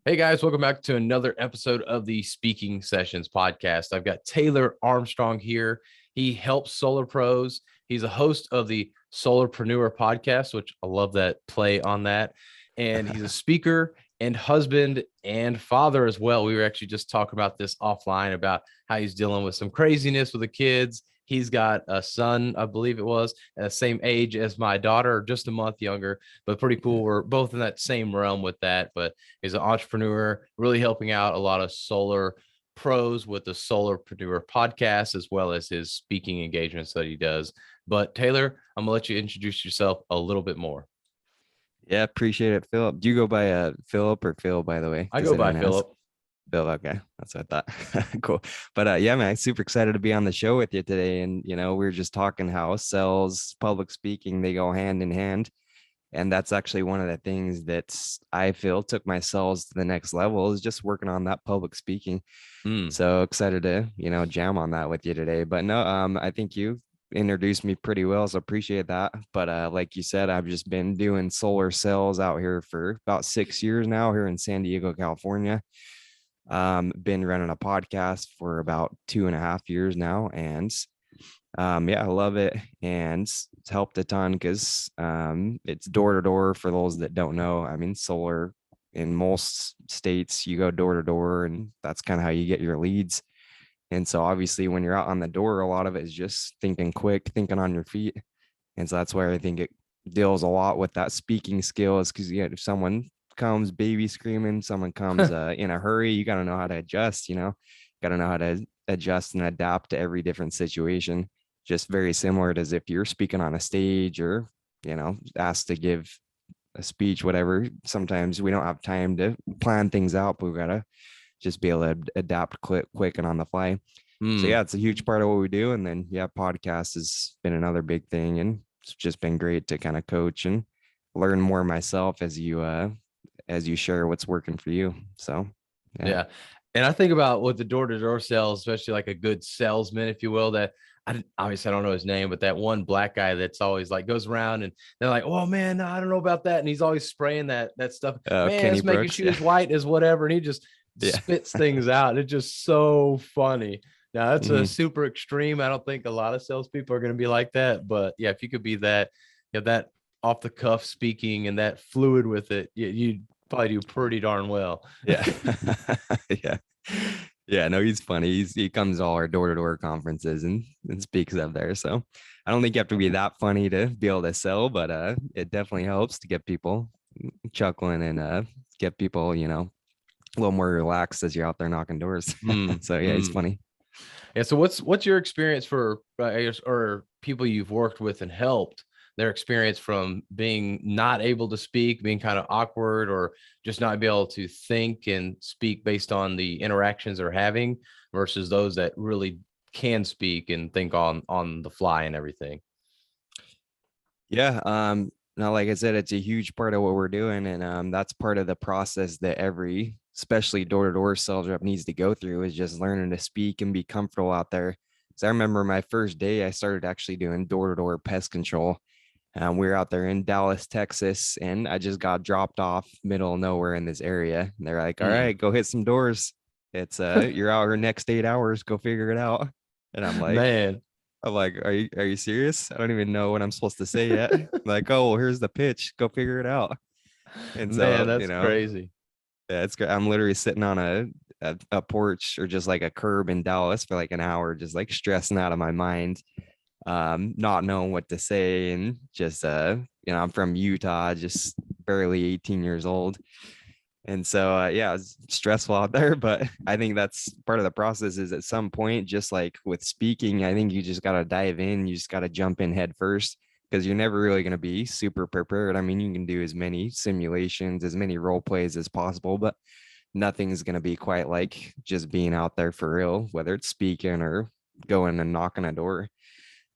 Hey guys, welcome back to another episode of the Speaking Sessions podcast. I've got Taylor Armstrong here. He helps solar pros. He's a host of the Solarpreneur podcast, which I love that play on that. And he's a speaker and husband and father as well. We were actually just talking about this offline about how he's dealing with some craziness with the kids. He's got a son, I believe it was, at the same age as my daughter, just a month younger, but pretty cool. We're both in that same realm with that. But he's an entrepreneur, really helping out a lot of solar pros with the Solarpreneur podcast, as well as his speaking engagements that he does. But Taylor, I'm gonna let you introduce yourself a little bit more. Yeah, appreciate it, Philip. Do you go by Philip or Phil, by the way? I Just go by anyone ask. Philip. Phil, okay. That's what I thought. Cool. But yeah, man, super excited to be on the show with you today. And we were just talking how sales, public speaking, they go hand in hand. And that's actually one of the things that I feel took my sales to the next level is just working on that public speaking. Mm. So excited to, jam on that with you today. But no, I think you introduced me pretty well, so appreciate that. But like you said, I've just been doing solar sales out here for about 6 years now here in San Diego, California. Been running a podcast for about 2.5 years now, and yeah, I love it, and it's helped a ton because it's door to door. For those that don't know, I mean, solar in most states, you go door to door, and that's kind of how you get your leads. And so obviously when you're out on the door, a lot of it is just thinking quick, thinking on your feet. And so that's where I think it deals a lot with that speaking skills. Cause yeah, if someone comes baby screaming, someone comes in a hurry, you got to know how to adjust, got to know how to adjust and adapt to every different situation. Just very similar to as if you're speaking on a stage or, asked to give a speech, whatever. Sometimes we don't have time to plan things out, but we got to just be able to adapt quick and on the fly. So Mm. yeah, it's a huge part of what we do. And then yeah, podcast has been another big thing, and it's just been great to kind of coach and learn more myself as you share what's working for you. So yeah. Yeah. And I think about with the door to door sales, especially like a good salesman, if you will, that obviously I don't know his name, but that one black guy that's always like goes around and they're like, oh man, no, I don't know about that. And he's always spraying that stuff. Man, Kenny let's make your Brooks. Yeah. shoes white as whatever. And he just Yeah. spits things out. It's just so funny. Now that's a Mhm. super extreme. I don't think a lot of salespeople are going to be like that. But yeah, if you could be that, that off the cuff speaking and that fluid with it, you probably do pretty darn well. Yeah. Yeah. Yeah, no, he's funny. He comes to all our door-to-door conferences and speaks up there. So I don't think you have to be that funny to be able to sell, but it definitely helps to get people chuckling and get people, a little more relaxed as you're out there knocking doors. Mm, So yeah, he's mm. funny. Yeah. So what's your experience for I guess, or people you've worked with and helped their experience from being not able to speak, being kind of awkward, or just not be able to think and speak based on the interactions they're having versus those that really can speak and think on the fly and everything. Yeah. Now, like I said, it's a huge part of what we're doing. And that's part of the process that every, especially door-to-door sales rep needs to go through is just learning to speak and be comfortable out there. So I remember my first day, I started actually doing door-to-door pest control. We were out there in Dallas, Texas, and I just got dropped off middle of nowhere in this area. And they're like, all Mm. right, go hit some doors. It's you're out here next 8 hours, go figure it out. And Man, I'm like, are you serious? I don't even know what I'm supposed to say yet. Like, oh, well, here's the pitch. Go figure it out. And man, so, that's crazy. yeah, it's great. I'm literally sitting on a porch or just like a curb in Dallas for like an hour, just like stressing out of my mind, not knowing what to say, and just I'm from Utah, just barely 18 years old. And so, yeah, it's stressful out there, but I think that's part of the process is at some point, just like with speaking, I think you just got to dive in. You just got to jump in head first because you're never really going to be super prepared. I mean, you can do as many simulations, as many role plays as possible, but nothing's going to be quite like just being out there for real, whether it's speaking or going and knocking a door.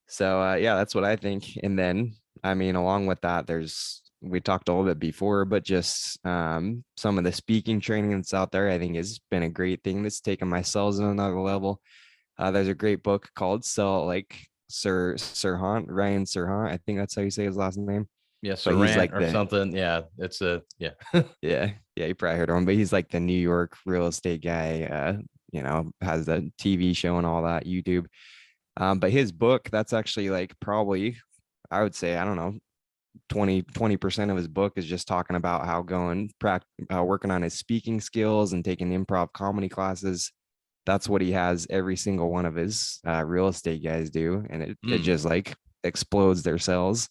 So yeah, that's what I think. And then, I mean, along with that, we talked a little bit before, but just some of the speaking training that's out there, I think has been a great thing that's taken my sales to another level. There's a great book called Sell Like Sirhan, Ryan Sirhan. I think that's how you say his last name. Yes, But a he's rant like or the something. Yeah, it's a yeah. yeah, Yeah, you probably heard of him, but he's like the New York real estate guy. Has the TV show and all that, YouTube. But his book, that's actually like probably, I would say, I don't know, 20% of his book is just talking about how working on his speaking skills and taking improv comedy classes. That's what he has every single one of his real estate guys do. And it Mm. just like explodes their sales.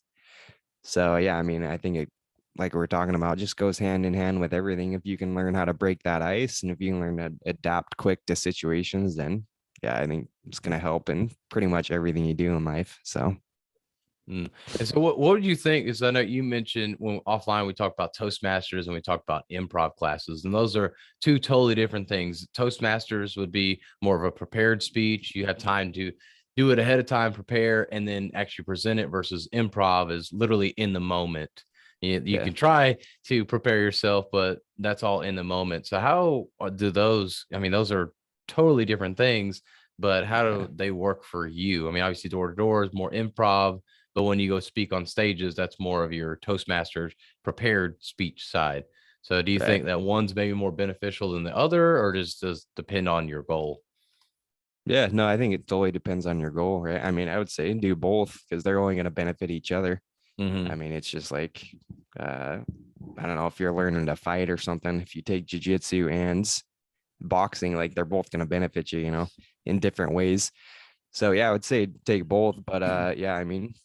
So yeah, I mean, I think it, like we're talking about, just goes hand in hand with everything. If you can learn how to break that ice and if you can learn to adapt quick to situations, then yeah, I think it's going to help in pretty much everything you do in life. So Mm. And so what would you think is, I know you mentioned when offline we talked about Toastmasters and we talked about improv classes, and those are two totally different things. Toastmasters would be more of a prepared speech. You have time to do it ahead of time, prepare, and then actually present it, versus improv is literally in the moment. You yeah, can try to prepare yourself, but that's all in the moment. So how do those, I mean, those are totally different things, but how yeah, do they work for you? I mean, obviously door to door is more improv, but when you go speak on stages, that's more of your Toastmasters prepared speech side. So do you right. think that one's maybe more beneficial than the other, or does depend on your goal? Yeah, no, I think it totally depends on your goal, right? I mean, I would say do both because they're only going to benefit each other. I Mm-hmm. mean, it's just like, uh, I don't know if you're learning to fight or something. If you take jujitsu and boxing, like they're both going to benefit you, in different ways. So yeah, I would say take both. But yeah, I mean,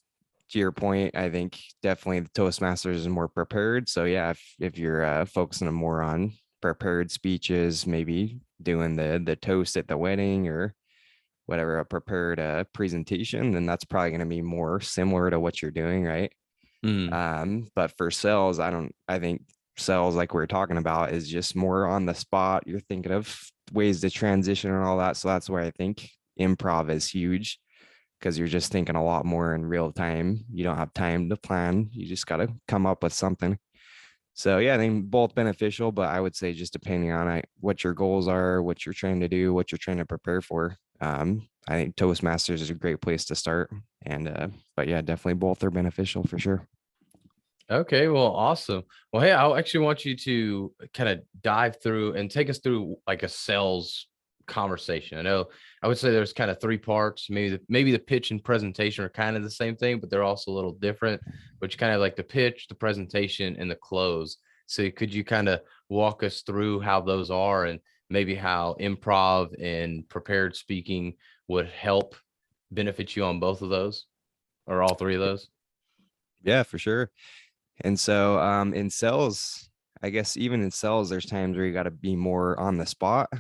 to your point, I think definitely the Toastmasters is more prepared. So yeah, if you're focusing more on prepared speeches, maybe doing the toast at the wedding or whatever, a prepared presentation, then that's probably going to be more similar to what you're doing, right? Mm. But for sales, I think sales, like we are talking about, is just more on the spot. You're thinking of ways to transition and all that. So that's why I think improv is huge because you're just thinking a lot more in real time. You don't have time to plan. You just got to come up with something. So yeah, I think both beneficial, but I would say just depending on what your goals are, what you're trying to do, what you're trying to prepare for. I think Toastmasters is a great place to start. And but yeah, definitely both are beneficial for sure. Okay, well, awesome. Well, hey, I actually want you to kind of dive through and take us through like a sales conversation. I know I would say there's kind of three parts. Maybe the pitch and presentation are kind of the same thing, but they're also a little different. Which kind of like the pitch, the presentation, and the close. So could you kind of walk us through how those are, and maybe how improv and prepared speaking would help benefit you on both of those, or all three of those? Yeah, for sure. And so in sales, I guess even in sales, there's times where you got to be more on the spot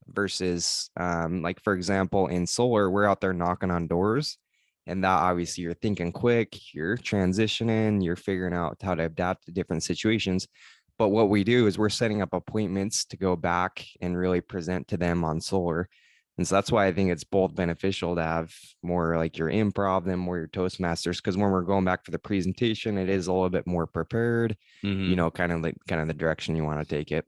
versus like for example, in solar, we're out there knocking on doors. And that obviously you're thinking quick, you're transitioning, you're figuring out how to adapt to different situations. But what we do is we're setting up appointments to go back and really present to them on solar. And so that's why I think it's both beneficial to have more like your improv than more your Toastmasters. Because when we're going back for the presentation, it is a little bit more prepared, Mm-hmm. kind of the direction you want to take it.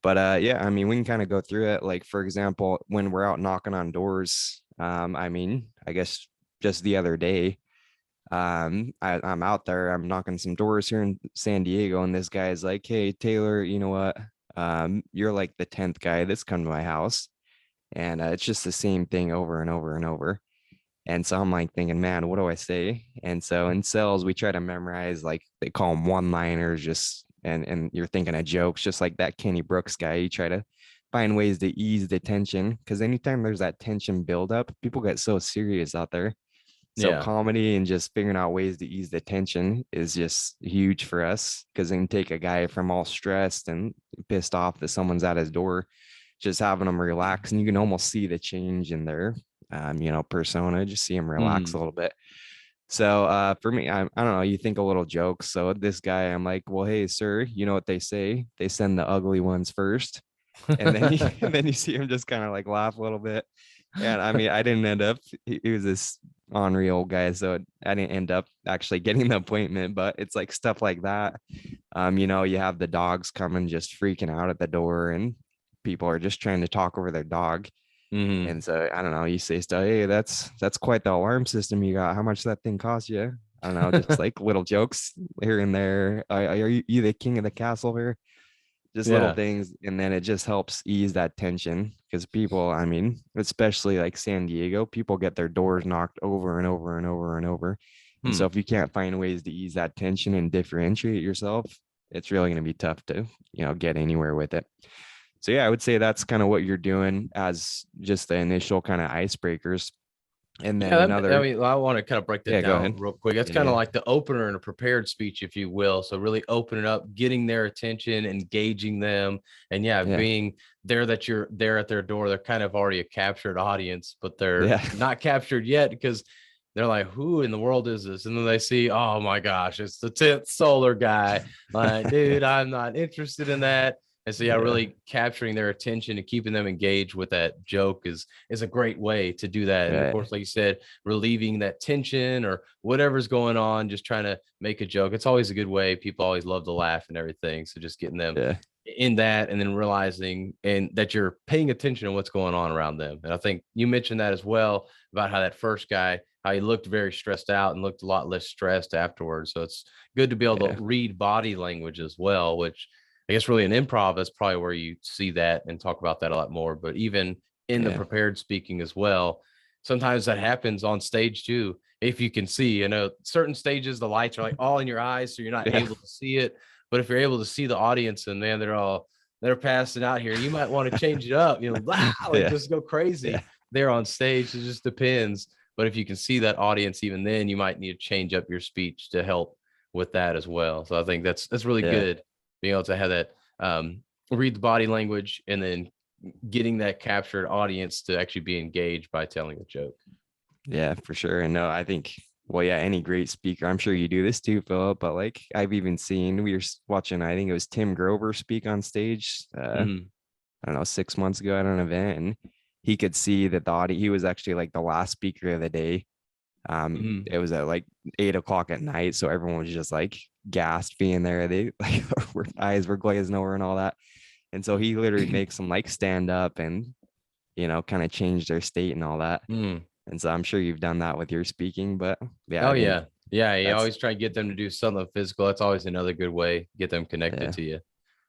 But yeah, I mean, we can kind of go through it. Like, for example, when we're out knocking on doors, I mean, I guess just the other day, I'm out there, I'm knocking some doors here in San Diego, and this guy is like, "Hey, Taylor, you know what? You're like the 10th guy that's come to my house." And it's just the same thing over and over and over. And so I'm like thinking, man, what do I say? And so in sales, we try to memorize, like they call them one-liners, just and you're thinking of jokes, just like that Kenny Brooks guy. You try to find ways to ease the tension because anytime there's that tension buildup, people get so serious out there. So Yeah. comedy and just figuring out ways to ease the tension is just huge for us because then take a guy from all stressed and pissed off that someone's at his door, just having them relax, and you can almost see the change in their persona, just see them relax a Mm. little bit. So for me, I don't know, you think a little jokes. So this guy, I'm like, well, hey, sir, you know what they say? They send the ugly ones first. And then and then you see him just kind of like laugh a little bit. And I mean, I didn't end up, he was this ornery old guy. So I didn't end up actually getting the appointment, but it's like stuff like that. You have the dogs coming just freaking out at the door and people are just trying to talk over their dog. Mm-hmm. And so I don't know, you say stuff, hey, that's quite the alarm system you got. How much that thing cost you? I don't know, just like little jokes here and there. Are you the king of the castle here? just little Yeah. things. And then it just helps ease that tension because people, I mean, especially like San Diego, people get their doors knocked over and over and over and over. And so Hmm. if you can't find ways to ease that tension and differentiate yourself, it's really going to be tough to, get anywhere with it. So yeah, I would say that's kind of what you're doing as just the initial kind of icebreakers. And then Yeah, I another, mean, I want to kind of break that yeah, go down ahead. real quick. That's Yeah, kind of yeah, like the opener in a prepared speech, if you will. So really opening up, getting their attention, engaging them, and yeah, yeah, being there that you're there at their door. They're kind of already a captured audience, but they're yeah, not captured yet because they're like, "Who in the world is this?" And then they see, "Oh my gosh, it's the 10th solar guy." Like, dude, I'm not interested in that. And so, yeah, yeah, really capturing their attention and keeping them engaged with that joke is a great way to do that. And of right, course, like you said, relieving that tension or whatever's going on, just trying to make a joke. It's always a good way. People always love to laugh and everything. So just getting them yeah, in that and then realizing and that you're paying attention to what's going on around them. And I think you mentioned that as well about how that first guy, how he looked very stressed out and looked a lot less stressed afterwards. So it's good to be able to yeah, read body language as well, which I guess really in improv, that's probably where you see that and talk about that a lot more. But even in the yeah, prepared speaking as well, sometimes that happens on stage too. If you can see, certain stages, the lights are like all in your eyes, so you're not yeah, able to see it. But if you're able to see the audience and man, they're passing out here, you might want to change it up, wow, like yeah, just go yeah, crazy there on stage. It just depends. But if you can see that audience, even then, you might need to change up your speech to help with that as well. So I think that's really yeah, good being able to have that read the body language and then getting that captured audience to actually be engaged by telling a joke. yeah, for sure. And no, I think, well, yeah, any great speaker, I'm sure you do this too, Philip, but like I've even seen, we were watching, I think it was Tim Grover speak on stage, Mm-hmm. I don't know, 6 months ago at an event, and he could see that the audience, he was actually like the last speaker of the day. Mm-hmm. It was at like 8 o'clock at night. So everyone was just like gassed being there. They like eyes were glazing over and all that. And so he literally makes them like stand up and, kind of change their state and all that. Mm. And so I'm sure you've done that with your speaking, but yeah, Oh I think yeah. Yeah. You that's, always try to get them to do something physical. That's always another good way, get them connected yeah, to you.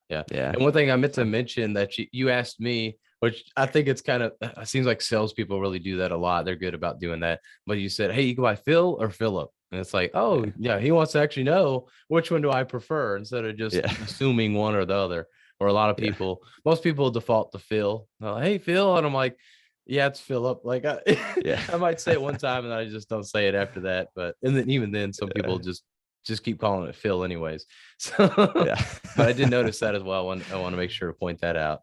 Yeah. yeah, And one thing I meant to mention that you asked me, which I think it's kind of it seems like salespeople really do that a lot. They're good about doing that. But you said, "Hey, you go by Phil or Philip?" And it's like, oh yeah, yeah, he wants to actually know which one do I prefer instead of just yeah, assuming one or the other. Or a lot of yeah, people, most people default to Phil. They're like, hey Phil, and I'm like, yeah, it's Philip. Like yeah, I might say it one time and I just don't say it after that. But and then even then, some people just keep calling it Phil anyways. So yeah, but I did notice that as well. I want to make sure to point that out.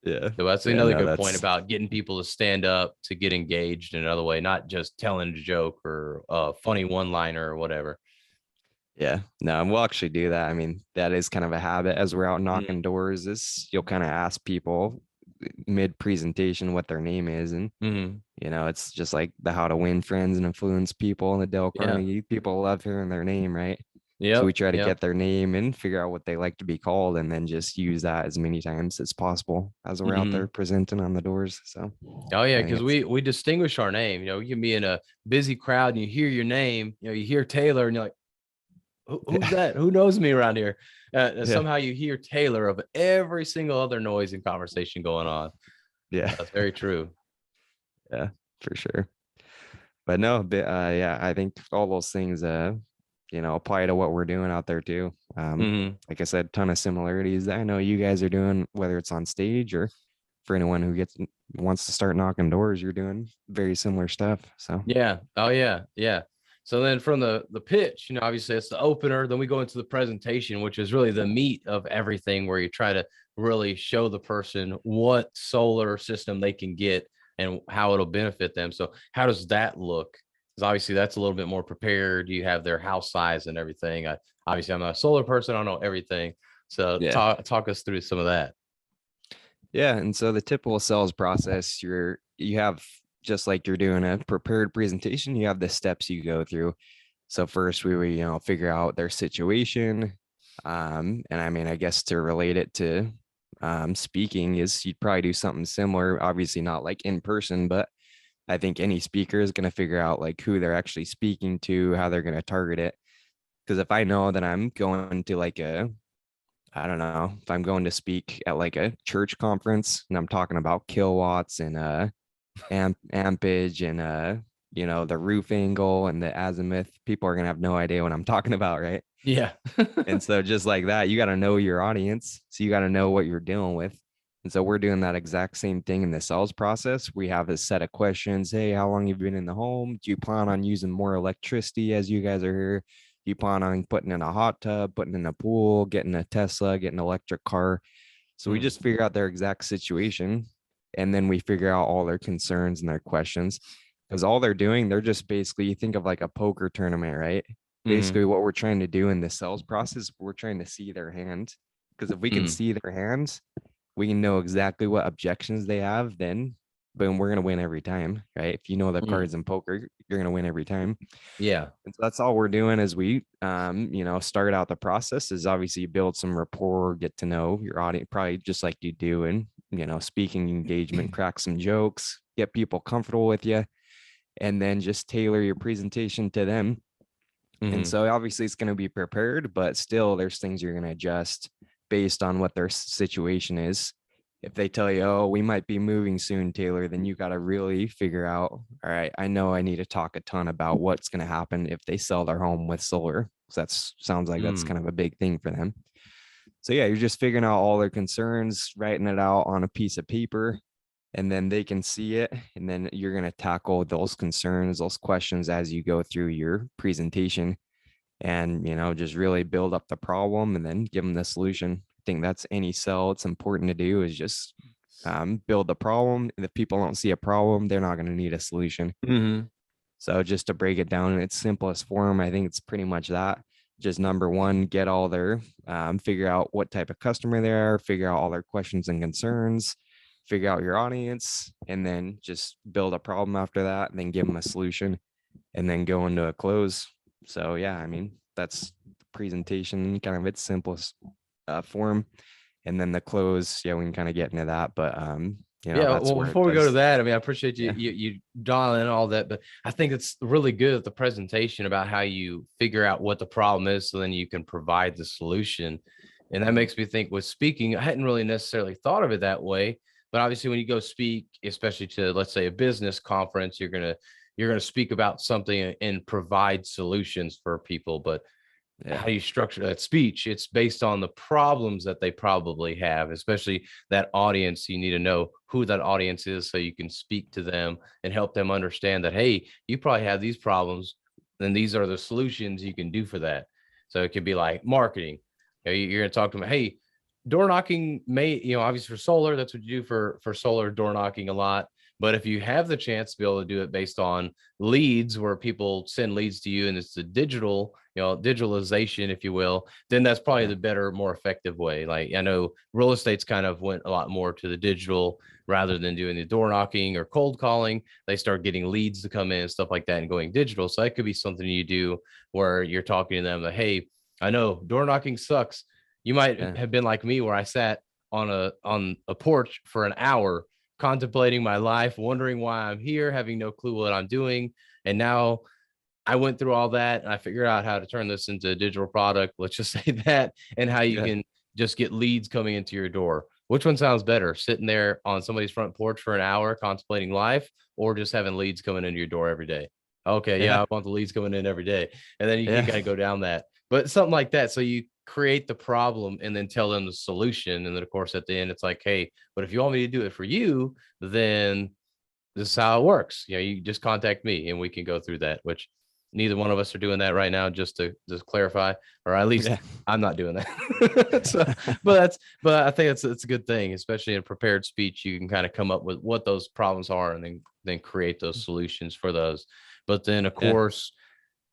yeah, So that's yeah. another No, good point that's, about getting people to stand up to get engaged in another way, not just telling a joke or a funny one liner or whatever. yeah, no, we'll actually do that. I mean, that is kind of a habit as we're out Mm, knocking doors, is you'll kind of ask people mid presentation what their name is. And, mm, it's just like the how to win friends and influence people in the Dale yeah. Carnegie. People love hearing their name, right? So we Yep. try to Yep. get their name and figure out what they like to be called and then just use that as many times as possible as we're out there Hmm. presenting on the doors. So Oh yeah, I think because it's, we distinguish our name. You can be in a busy crowd and you hear your name. You hear Taylor and you're like, who's yeah, that? Who knows me around here? yeah, Somehow you hear Taylor of every single other noise and conversation going on. yeah, That's very true. yeah, for sure. But no, but yeah, I think all those things, apply to what we're doing out there too. Hmm. Like I said, ton of similarities that I know you guys are doing, whether it's on stage or for anyone who wants to start knocking doors, you're doing very similar stuff. So Yeah. Oh yeah. Yeah. So then from the pitch, obviously it's the opener. Then we go into the presentation, which is really the meat of everything, where you try to really show the person what solar system they can get and how it'll benefit them. So how does that look? Because obviously that's a little bit more prepared. You have their house size and everything. Obviously I'm not a solar person. I don't know everything. So yeah, talk us through some of that. yeah. And so the typical sales process, you have, just like you're doing a prepared presentation, you have the steps you go through. So first we would, figure out their situation. And I mean, I guess to relate it to speaking is you'd probably do something similar, obviously not like in person, but I think any speaker is going to figure out like who they're actually speaking to, how they're going to target it. Because if I know that I'm going to like I don't know, if I'm going to speak at like a church conference and I'm talking about kilowatts and ampage and the roof angle and the azimuth, people are gonna have no idea what I'm talking about, right? Yeah. And so just like that, you got to know your audience. So you got to know what you're dealing with. And so we're doing that exact same thing in the sales process. We have a set of questions. Hey, how long have you been in the home? Do you plan on using more electricity as you guys are here? Do you plan on putting in a hot tub, putting in a pool, getting a Tesla, getting an electric car? So we Mm, just figure out their exact situation. And then we figure out all their concerns and their questions. Because all they're doing, they're just basically, you think of like a poker tournament, right? mm, Basically what we're trying to do in the sales process, we're trying to see their hand. Because if we can mm, see their hands, we can know exactly what objections they have, then boom, we're gonna win every time, right? If you know the mm. cards in poker, you're gonna win every time. Yeah. And so that's all we're doing as we start out the process is obviously build some rapport, get to know your audience, probably just like you do in speaking engagement, crack some jokes, get people comfortable with you, and then just tailor your presentation to them. And Mm, so obviously it's going to be prepared, but still there's things you're going to adjust based on what their situation is. If they tell you, oh, we might be moving soon, Taylor, then you got to really figure out, all right, I know I need to talk a ton about what's going to happen if they sell their home with solar. So that sounds like that's mm, kind of a big thing for them. So yeah, you're just figuring out all their concerns, writing it out on a piece of paper, and then they can see it. And then you're going to tackle those concerns, those questions as you go through your presentation and just really build up the problem and then give them the solution. I think that's any sell. It's important to do is just build the problem. And if people don't see a problem, they're not going to need a solution. mm, So just to break it down in its simplest form, I think it's pretty much that. Just number one, get all their figure out what type of customer they are, figure out all their questions and concerns, figure out your audience, and then just build a problem after that, and then give them a solution, and then go into a close. So yeah, I mean, that's the presentation, kind of its simplest form. And then the close, yeah, we can kind of get into that, but Yeah, that's well, where it before we go to does. that, I mean, I appreciate you Yeah. you dialing in all that, but I think it's really good at the presentation about how you figure out what the problem is, so then you can provide the solution. And that makes me think with speaking, I hadn't really necessarily thought of it that way, but obviously when you go speak, especially to let's say a business conference, you're gonna speak about something and provide solutions for people. But Yeah. how do you structure that speech? It's based on the problems that they probably have, especially that audience. You need to know who that audience is so you can speak to them and help them understand that, hey, you probably have these problems, and these are the solutions you can do for that. So it could be like marketing. You're going to talk to them, hey, door knocking may, obviously for solar, that's what you do for solar door knocking a lot. But if you have the chance to be able to do it based on leads where people send leads to you and it's the digital, digitalization, if you will, then that's probably Yeah. the better, more effective way. Like I know real estate's kind of went a lot more to the digital rather than doing the door knocking or cold calling. They start getting leads to come in and stuff like that and going digital. So that could be something you do where you're talking to them like, hey, I know door knocking sucks. You might Yeah. have been like me where I sat on a porch for an hour contemplating my life, wondering why I'm here, having no clue what I'm doing. And now I went through all that and I figured out how to turn this into a digital product. Let's just say that, and how you Yeah. can just get leads coming into your door. Which one sounds better? Sitting there on somebody's front porch for an hour contemplating life, or just having leads coming into your door every day? Okay, yeah, Yeah. I want the leads coming in every day. And then you can Yeah. kind of go down that. But something like that. So you create the problem and then tell them the solution. And then, of course, at the end, it's like, hey, but if you want me to do it for you, then this is how it works. You just contact me and we can go through that, which neither one of us are doing that right now, just to just clarify, or at least Yeah. I'm not doing that. So, but I think it's a good thing, especially in a prepared speech. You can kind of come up with what those problems are and then create those solutions for those. But then, of Yeah. course,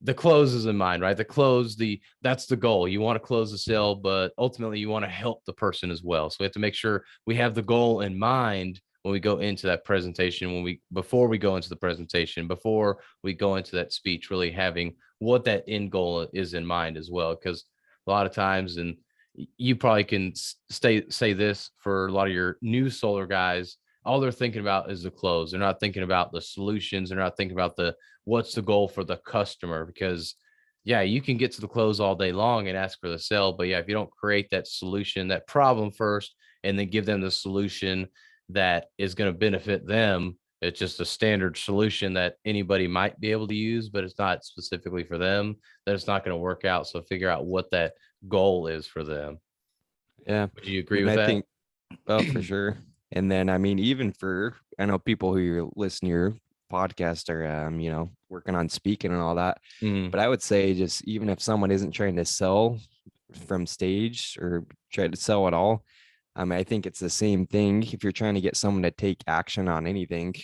the close is in mind, right? That's the goal. You want to close the sale, but ultimately you want to help the person as well. So we have to make sure we have the goal in mind when we go into that presentation, before we go into the presentation, before we go into that speech, really having what that end goal is in mind as well. Because a lot of times, and you probably can say this for a lot of your new solar guys, all they're thinking about is the close. They're not thinking about the solutions. They're not thinking about what's the goal for the customer, because yeah, you can get to the close all day long and ask for the sale. But yeah, if you don't create that solution, that problem first, and then give them the solution that is going to benefit them, it's just a standard solution that anybody might be able to use, but it's not specifically for them, then it's not going to work out. So figure out what that goal is for them. Yeah. Would you agree And with I that? think, oh, for sure. And then, I mean, even for, I know people who you listen to your podcast are, working on speaking and all that. Mm, But I would say just even if someone isn't trying to sell from stage or try to sell at all, I think it's the same thing. If you're trying to get someone to take action on anything,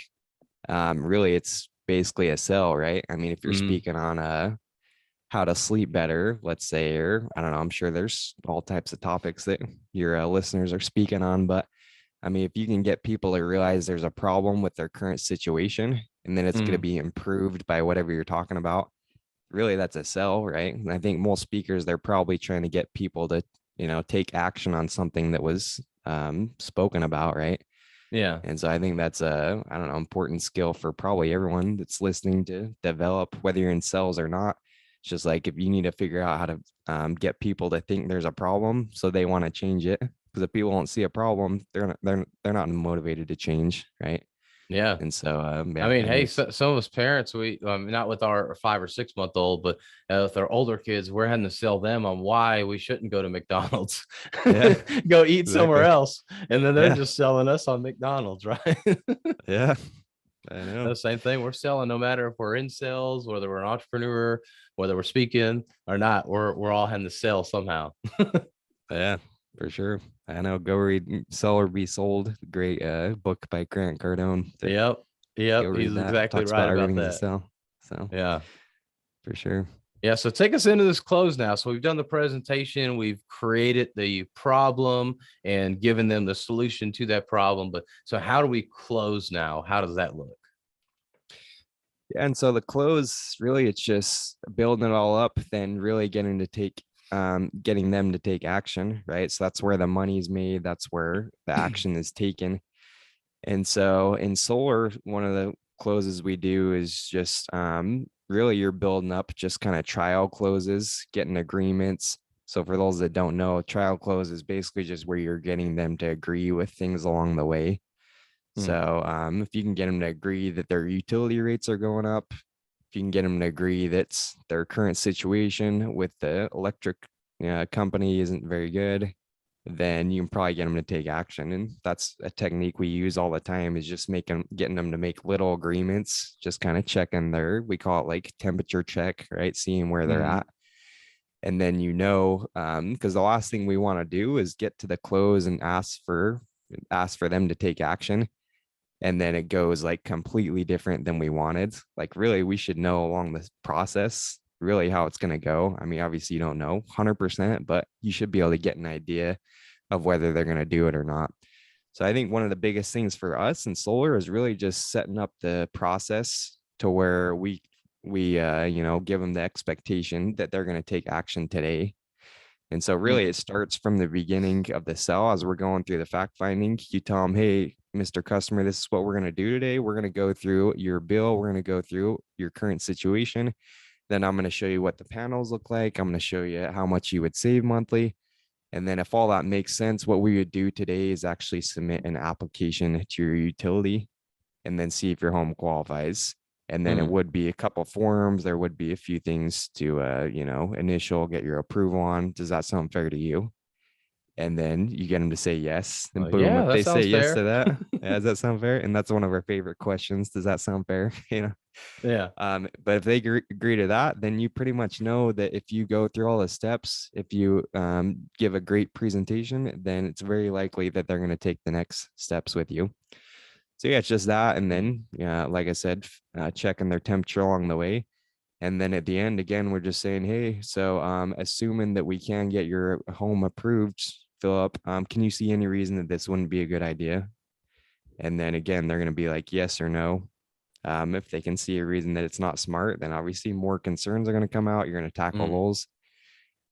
really it's basically a sell, right? I mean, if you're mm, speaking on how to sleep better, let's say, or I don't know, I'm sure there's all types of topics that your listeners are speaking on, but I mean, if you can get people to realize there's a problem with their current situation and then it's going to mm. be improved by whatever you're talking about, really that's a sell, right? And I think most speakers, they're probably trying to get people to, take action on something that was spoken about, right? Yeah. And so I think that's a, I don't know, important skill for probably everyone that's listening to develop, whether you're in sales or not. It's just like if you need to figure out how to get people to think there's a problem, so they want to change it. Because if people don't see a problem, they're not motivated to change, right? Yeah. And so I yeah, mean, I think hey, it's some of us parents, we not with our 5 or 6 month old, but with our older kids, we're having to sell them on why we shouldn't go to McDonald's, yeah, go eat somewhere exactly. else, and then they're Yeah, just selling us on McDonald's, right? yeah, I know. The same thing we're selling, no matter if we're in sales, whether we're an entrepreneur, whether we're speaking or not, we're all having to sell somehow. Yeah, for sure. I know. Go read Sell or Be Sold, great book by Grant Cardone. Yep, Go yep, read he's that. exactly Talks right about about everything is a that. sell. So Yeah. for sure. Yeah, so take us into this close now. So we've done the presentation, we've created the problem and given them the solution to that problem. But so how do we close now? How does that look? Yeah, and so the close, really, it's just building it all up, then really getting them to take action, right? So that's where the money's made. That's where the action is taken. And so in solar, one of the closes we do is just really you're building up just kind of trial closes, getting agreements. So for those that don't know, trial close is basically just where you're getting them to agree with things along the way. Hmm. So if you can get them to agree that their utility rates are going up, if you can get them to agree that their current situation with the electric company isn't very good, then you can probably get them to take action. And that's a technique we use all the time, is just getting them to make little agreements, just kind of checking we call it like temperature check, right? Seeing where they're Hmm. at. And then, because the last thing we want to do is get to the close and ask for them to take action, and then it goes like completely different than we wanted. Like really, we should know along this process really how it's going to go. I mean, obviously you don't know 100%, but you should be able to get an idea of whether they're going to do it or not. So I think one of the biggest things for us in solar is really just setting up the process to where we give them the expectation that they're going to take action today. And so really it starts from the beginning of the sell. As we're going through the fact finding, you tell them, hey, Mr. Customer, this is what we're going to do today. We're going to go through your bill. We're going to go through your current situation. Then I'm going to show you what the panels look like. I'm going to show you how much you would save monthly. And then if all that makes sense, what we would do today is actually submit an application to your utility and then see if your home qualifies. And then it Hmm. would be a couple forms. There would be a few things to, initial, get your approval on. Does that sound fair to you? And then you get them to say yes. And boom, Yeah, if that they say sounds yes to fair. that, yeah, does that sound fair? And that's one of our favorite questions. Does that sound fair? Yeah. But if they agree to that, then you pretty much know that if you go through all the steps, if you give a great presentation, then it's very likely that they're going to take the next steps with you. So yeah, it's just that. And then, yeah, like I said, checking their temperature along the way. And then at the end, again, we're just saying, hey, so assuming that we can get your home approved, Philip, can you see any reason that this wouldn't be a good idea? And then again, they're going to be like, yes or no. If they can see a reason that it's not smart, then obviously more concerns are going to come out. You're going to tackle Mm. those.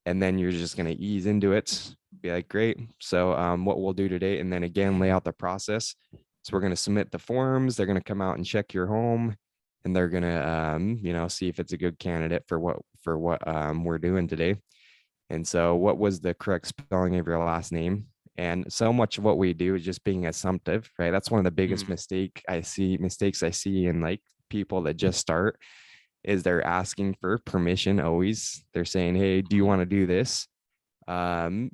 And then you're just going to ease into it. Be like, great. So what we'll do today, and then again, lay out the process. So we're going to submit the forms. They're going to come out and check your home, and they're going to, see if it's a good candidate for what for what we're doing today. And so, what was the correct spelling of your last name? And so much of what we do is just being assumptive, right? That's one of the biggest mistakes I see in like people that just start is they're asking for permission always. They're saying, "Hey, do you want to do this?" Um,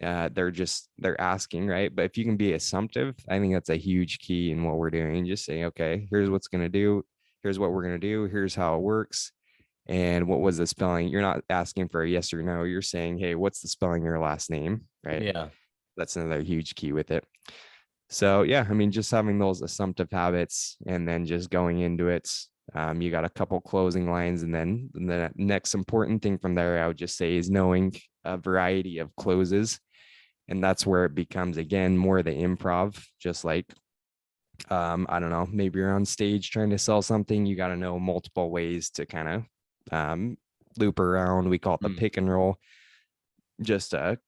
they're asking, right? But if you can be assumptive, I think that's a huge key in what we're doing. Just saying, okay, here's what's going to do. Here's what we're going to do. Here's how it works. And what was the spelling? You're not asking for a yes or no. You're saying, hey, what's the spelling of your last name? Right. Yeah. That's another huge key with it. So yeah, I mean, just having those assumptive habits and then just going into it. You got a couple closing lines, and then the next important thing from there, I would just say, is knowing a variety of closes. And that's where it becomes, again, more the improv, just like, I don't know, maybe you're on stage trying to sell something. You got to know multiple ways to kind of loop around. We call it the pick and roll, just to,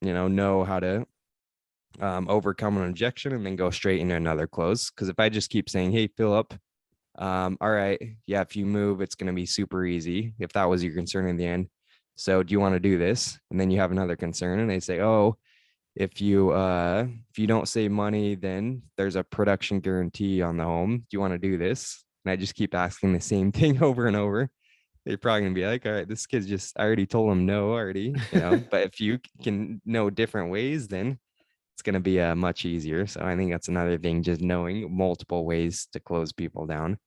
know how to overcome an objection and then go straight into another close. Because if I just keep saying, hey, Philip, all right, yeah, if you move, it's going to be super easy. If that was your concern in the end. So do you want to do this? And then you have another concern and they say, oh, if you don't save money, then there's a production guarantee on the home. Do you want to do this? And I just keep asking the same thing over and over. They're probably gonna be like, all right, this kid's just, I already told him no already, but if you can know different ways, then it's going to be much easier. So I think that's another thing, just knowing multiple ways to close people down.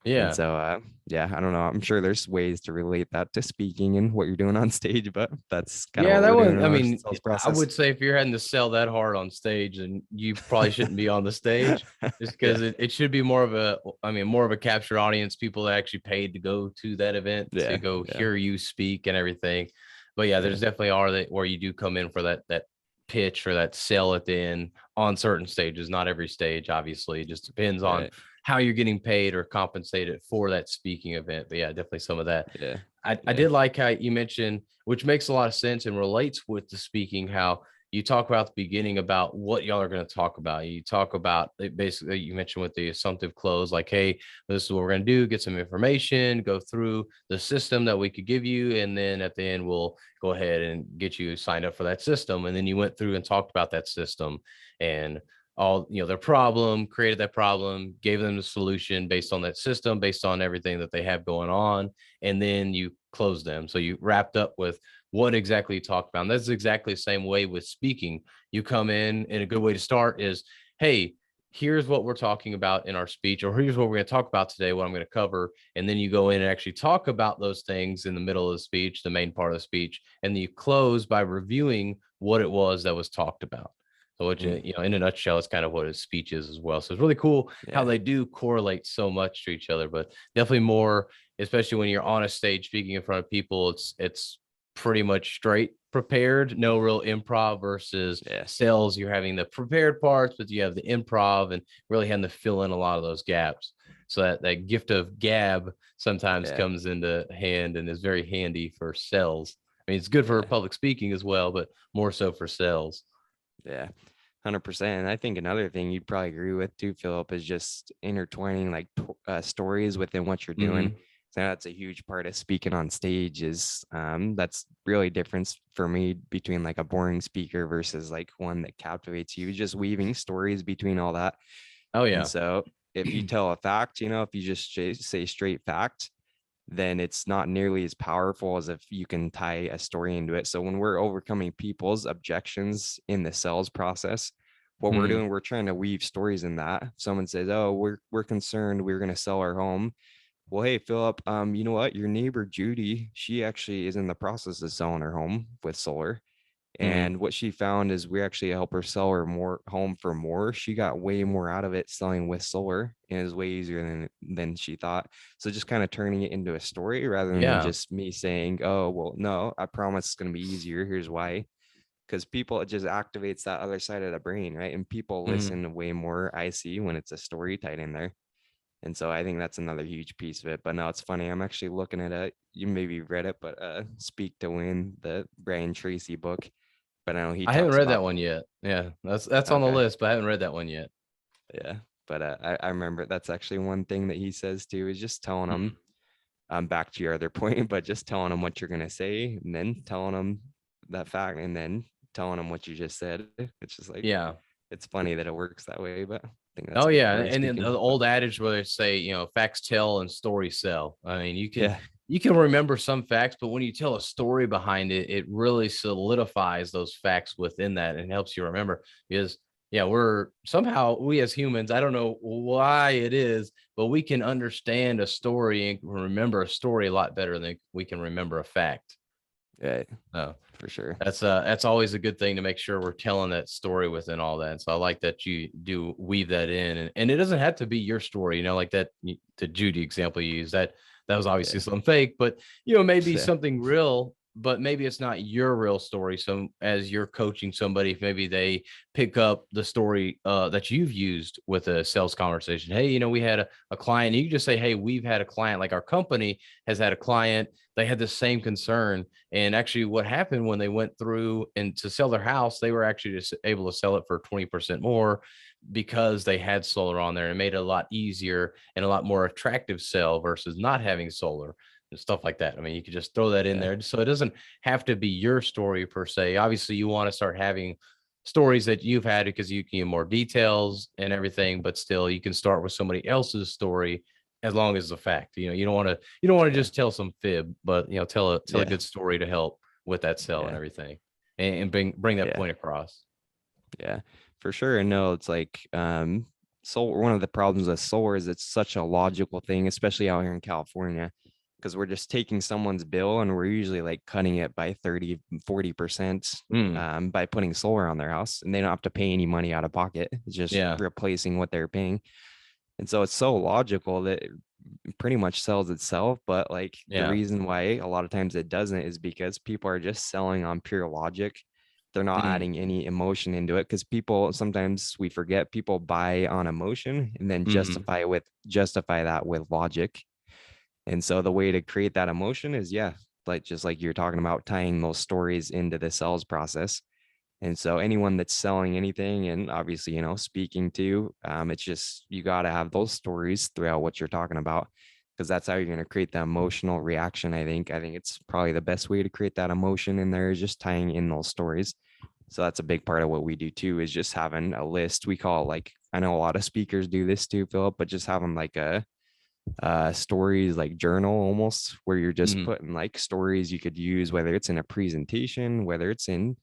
And Yeah. so, yeah, I don't know. I'm sure there's ways to relate that to speaking and what you're doing on stage, but that's kind of Yeah, what that we're doing one. in I our mean, sales I process. would say if you're having to sell that hard on stage, then you probably shouldn't be on the stage, just because Yeah. it should be more of a captured audience, people that actually paid to go to that event to Yeah. go Yeah. hear you speak and everything. But yeah, Yeah. there's definitely are that where you do come in for that pitch or that sell at the end on certain stages. Not every stage, obviously. It just depends on Right. how you're getting paid or compensated for that speaking event. But yeah, definitely some of that. Yeah. I Yeah. did like how you mentioned, which makes a lot of sense and relates with the speaking, how you talk about the beginning about what y'all are going to talk about. You talk about it basically, you mentioned with the assumptive close, like, hey, this is what we're going to do, get some information, go through the system that we could give you. And then at the end, we'll go ahead and get you signed up for that system. And then you went through and talked about that system and all, their problem, created that problem, gave them the solution based on that system, based on everything that they have going on, and then you close them. So you wrapped up with what exactly you talked about. And that's exactly the same way with speaking. You come in, and a good way to start is, hey, here's what we're talking about in our speech, or here's what we're going to talk about today, what I'm going to cover. And then you go in and actually talk about those things in the middle of the speech, the main part of the speech, and then you close by reviewing what it was that was talked about. So, which, in a nutshell, is kind of what his speech is as well. So it's really cool how Yeah. they do correlate so much to each other, but definitely more, especially when you're on a stage speaking in front of people, it's pretty much straight prepared, no real improv versus Yeah. sales. You're having the prepared parts, but you have the improv and really having to fill in a lot of those gaps. So that gift of gab sometimes Yeah. comes into hand and is very handy for sales. I mean, it's good for Yeah. public speaking as well, but more so for sales. Yeah. 100%. And I think another thing you'd probably agree with too, Philip, is just intertwining like stories within what you're doing. Mm-hmm. So that's a huge part of speaking on stage is that's really difference for me between like a boring speaker versus like one that captivates you, just weaving stories between all that. Oh And yeah. so if you tell a fact, if you just say straight fact, then it's not nearly as powerful as if you can tie a story into it. So when we're overcoming people's objections in the sales process, what we're Mm-hmm. doing, we're trying to weave stories in that. If someone says, "Oh, we're concerned, we're going to sell our home." Well, hey, Philip, you know what? Your neighbor Judy, she actually is in the process of selling her home with solar. Mm-hmm. And what she found is we actually help her sell her more home for more. She got way more out of it selling with solar, and it was way easier than she thought. So just kind of turning it into a story rather than Yeah. just me saying, "Oh, well, no, I promise it's going to be easier. Here's why." Because people, it just activates that other side of the brain, right? And people Mm-hmm. listen way more, I see, when it's a story tied in there. And so I think that's another huge piece of it. But no, it's funny. I'm actually looking at it. You maybe read it, but Speak to Win, the Brian Tracy book. But I know he I haven't talks read that about, one yet. Yeah, that's on the okay, list, but I haven't read that one yet. yeah. But I remember that's actually one thing that he says too, is just telling them, Mm-hmm. back to your other point, but just telling them what you're going to say and then telling them that fact and then telling them what you just said. It's just like, Yeah. it's funny that it works that way, but I think that's Oh a good yeah, part of and then the speaking. old adage where they say, facts tell and stories sell. I mean, Yeah. you can remember some facts, but when you tell a story behind it, it really solidifies those facts within that and helps you remember. Because yeah, we as humans, I don't know why it is, but we can understand a story and remember a story a lot better than we can remember a fact. Yeah, Oh, for sure. that's always a good thing to make sure we're telling that story within all that. And so I like that you do weave that in, and it doesn't have to be your story, like that the Judy example you used, that was obviously Yeah. something fake, but maybe Yeah. something real, but maybe it's not your real story. So as you're coaching somebody, if maybe they pick up the story that you've used with a sales conversation. Hey, we had a client. You can just say, hey, we've had a client, like our company has had a client. They had the same concern. And actually, what happened when they went through and to sell their house, they were actually just able to sell it for 20% more because they had solar on there, and made it a lot easier and a lot more attractive sell versus not having solar and stuff like that. I mean, you could just throw that in Yeah. there. So it doesn't have to be your story per se. Obviously, you want to start having stories that you've had because you can get more details and everything, but still you can start with somebody else's story as long as the fact. You don't want to Yeah. just tell some fib, but tell a Yeah. good story to help with that sell and Yeah. everything, and bring that Yeah. point across. Yeah, for sure. And no, it's like solar, one of the problems with solar is it's such a logical thing, especially out here in California, because we're just taking someone's bill and we're usually like cutting it by 30, 40% Mm, by putting solar on their house, and they don't have to pay any money out of pocket. It's just yeah, replacing what they're paying. And so it's so logical that it pretty much sells itself. But like the yeah. reason why a lot of times it doesn't is because people are just selling on pure logic. They're not Mm, adding any emotion into it, because people, sometimes we forget, people buy on emotion and then mm, justify that with logic. And so the way to create that emotion is, yeah, like just like you're talking about, tying those stories into the sales process. And so anyone that's selling anything, and obviously, speaking to, it's just, you got to have those stories throughout what you're talking about, because that's how you're going to create the emotional reaction. I think it's probably the best way to create that emotion in there is just tying in those stories. So that's a big part of what we do too, is just having a list. We call it, like, I know a lot of speakers do this too, Philip, but just having like a stories, like journal almost, where you're just mm. putting like stories you could use, whether it's in a presentation, whether it's in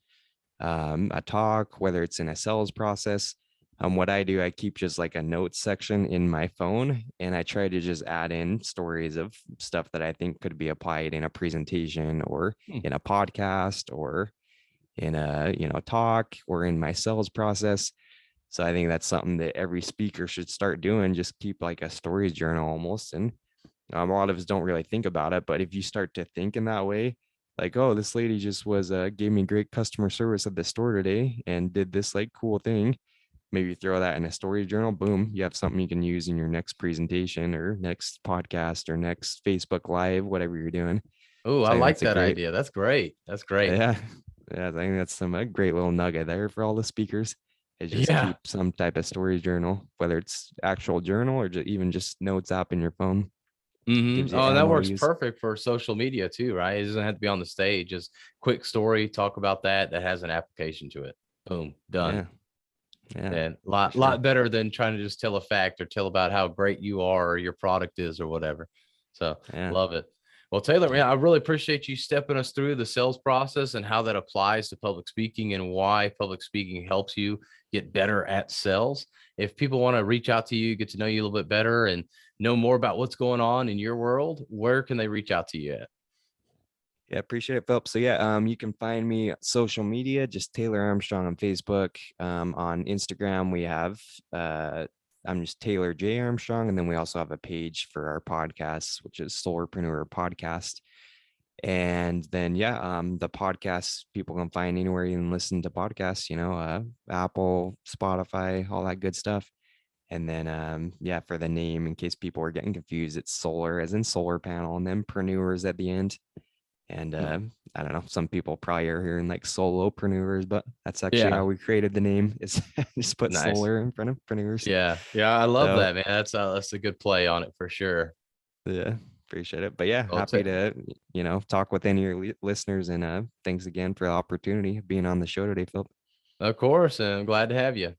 a talk, whether it's in a sales process. What I do, I keep just like a notes section in my phone, and I try to just add in stories of stuff that I think could be applied in a presentation or Hmm. in a podcast or in a talk or in my sales process. So I think that's something that every speaker should start doing. Just keep like a stories journal almost. And a lot of us don't really think about it, but if you start to think in that way, like, oh, this lady just gave me great customer service at the store today and did this like cool thing. Maybe throw that in a story journal. Boom, you have something you can use in your next presentation or next podcast or next Facebook Live, whatever you're doing. Oh, So I I think like that's a that great, idea. That's great. That's great. yeah, yeah. I think that's a great little nugget there for all the speakers. Is just Yeah. keep some type of story journal, whether it's actual journal or just even just notes app in your phone. Gives you Oh, and that ammo to works use. perfect for social media too, right? It doesn't have to be on the stage. Just quick story, talk about that has an application to it. Boom, done. Yeah, yeah, And for lot sure. better than trying to just tell a fact or tell about how great you are or your product is or whatever. So Yeah. love it. Well, Taylor, man, I really appreciate you stepping us through the sales process and how that applies to public speaking and why public speaking helps you get better at sales. If people want to reach out to you, get to know you a little bit better and know more about what's going on in your world, where can they reach out to you at? Yeah, appreciate it, Philip. So yeah, you can find me social media, just Taylor Armstrong on Facebook. On Instagram, we have I'm just Taylor J Armstrong, and then we also have a page for our podcast, which is Solarpreneur Podcast. And then yeah, the podcast people can find anywhere you can listen to podcasts, Apple, Spotify, all that good stuff. And then yeah, for the name, in case people are getting confused, it's solar as in solar panel, and then preneurs at the end. And Hmm. I don't know, some people probably are hearing like solopreneurs, but that's actually Yeah, how we created the name, is just put nice. solar in front of preneurs. Yeah, I love So that, man. That's a good play on it for sure. yeah. Appreciate it. But yeah, Well, happy to, talk with any of your listeners, and thanks again for the opportunity of being on the show today, Phil. of course, and I'm glad to have you.